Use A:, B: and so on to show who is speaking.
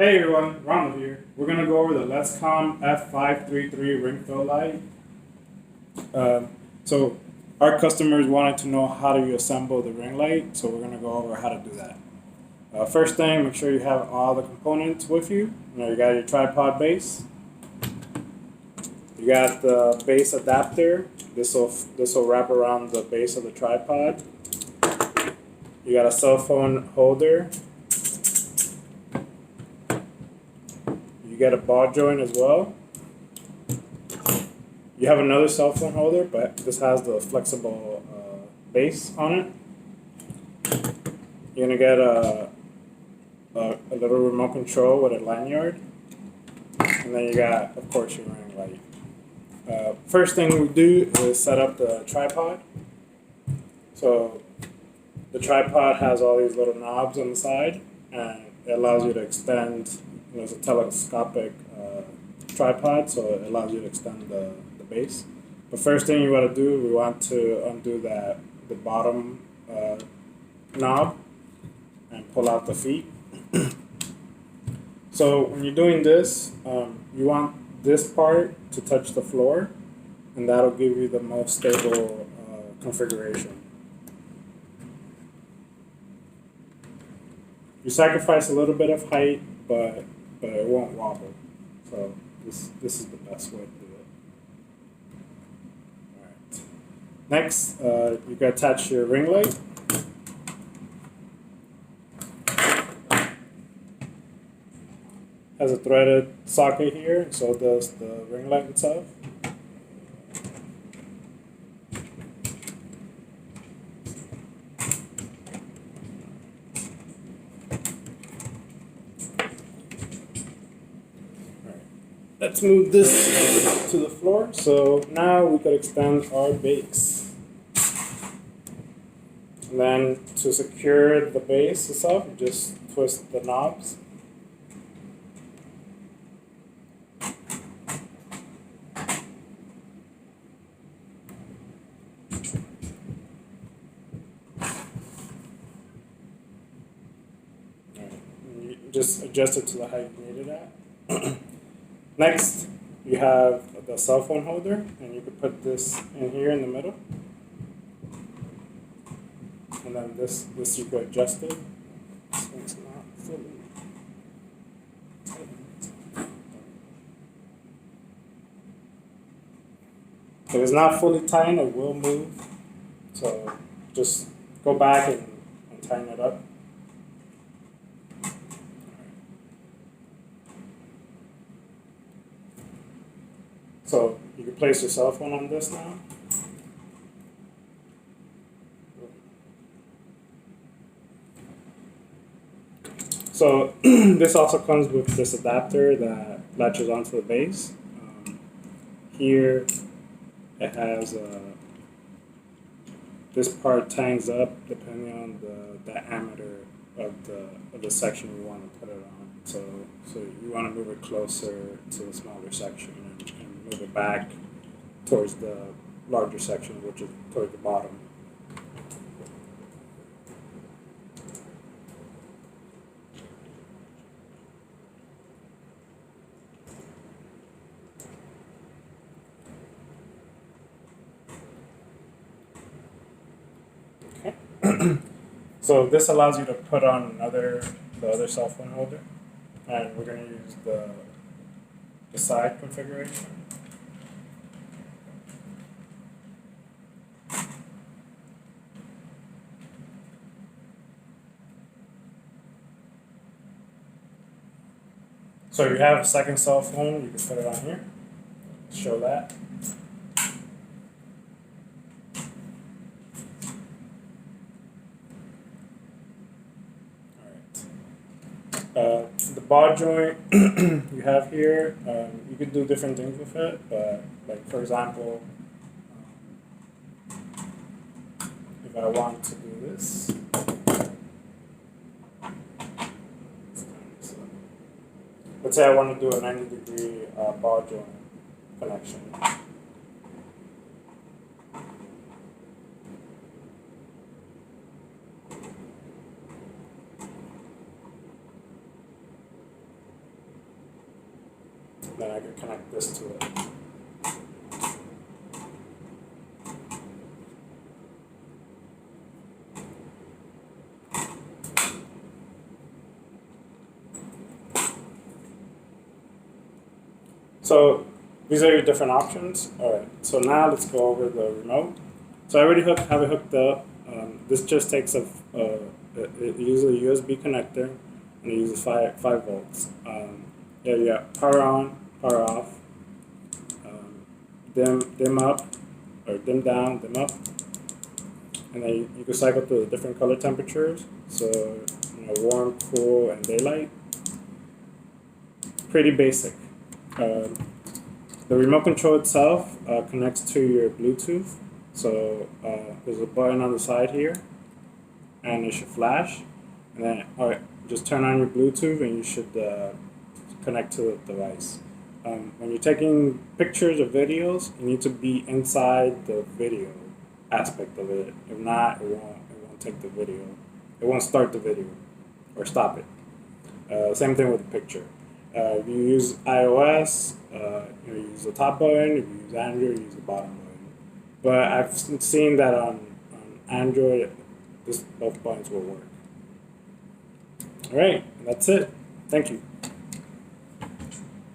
A: Hey everyone, Ronald here. We're going to go over the Letscom F533 Ring Fill Light. So our customers wanted to know how do you assemble the ring light, so we're going to go over how to do that. First thing, make sure you have all the components with you. You got your tripod base. You got the base adapter. This will wrap around the base of the tripod. You got a cell phone holder. You get a ball joint as well. You have another cell phone holder, but this has the flexible base on it. You're gonna get a little remote control with a lanyard, and then you got, of course, your ring light. First thing we do is set up the tripod. So the tripod has all these little knobs on the side, and it allows you to extend. It's a telescopic tripod, so it allows you to extend the base. But first thing you want to do, we want to undo the bottom knob and pull out the feet. So when you're doing this, you want this part to touch the floor, and that'll give you the most stable configuration. You sacrifice a little bit of height, but it won't wobble. So this is the best way to do it. All right. Next, you can attach your ring light. Has a threaded socket here, so does the ring light itself. Let's move this to the floor. So now we could extend our base. And then to secure the base itself, you just twist the knobs. You just adjust it to the height you need it at. Next, you have the cell phone holder, and you could put this in here in the middle. And then this you could adjust it. This one's not fully tightened. If it's not fully tightened, it will move. So just go back and tighten it up. So you can place your cell phone on this now. So this also comes with this adapter that latches onto the base. Here it has this part tightens up depending on the diameter of the section you want to put it on. So you want to move it closer to the smaller section and move it back towards the larger section, which is towards the bottom. Okay. So this allows you to put on the other cell phone holder, and we're going to use the side configuration. So if you have a second cell phone, you can put it on here. Show that. The ball joint you have here, you can do different things with it, but like for example, if I want to do this, let's say I want to do a 90-degree ball joint connection. Then I can connect this to it. So these are your different options. All right, so now let's go over the remote. So I already have it hooked up. This just takes it uses a USB connector, and it uses 5 volts. Yeah, you got power on, power off, dim up, or dim down, dim up, and then you can cycle through the different color temperatures. So warm, cool, and daylight. Pretty basic. The remote control itself connects to your Bluetooth. So there's a button on the side here, and it should flash. And then, all right, just turn on your Bluetooth, and you should connect to the device. When you're taking pictures or videos, you need to be inside the video aspect of it. If not, it won't take the video. It won't start the video or stop it. Same thing with the picture. If you use iOS, you use the top button. If you use Android, you use the bottom button. But I've seen that on Android, both buttons will work. All right, that's it. Thank you.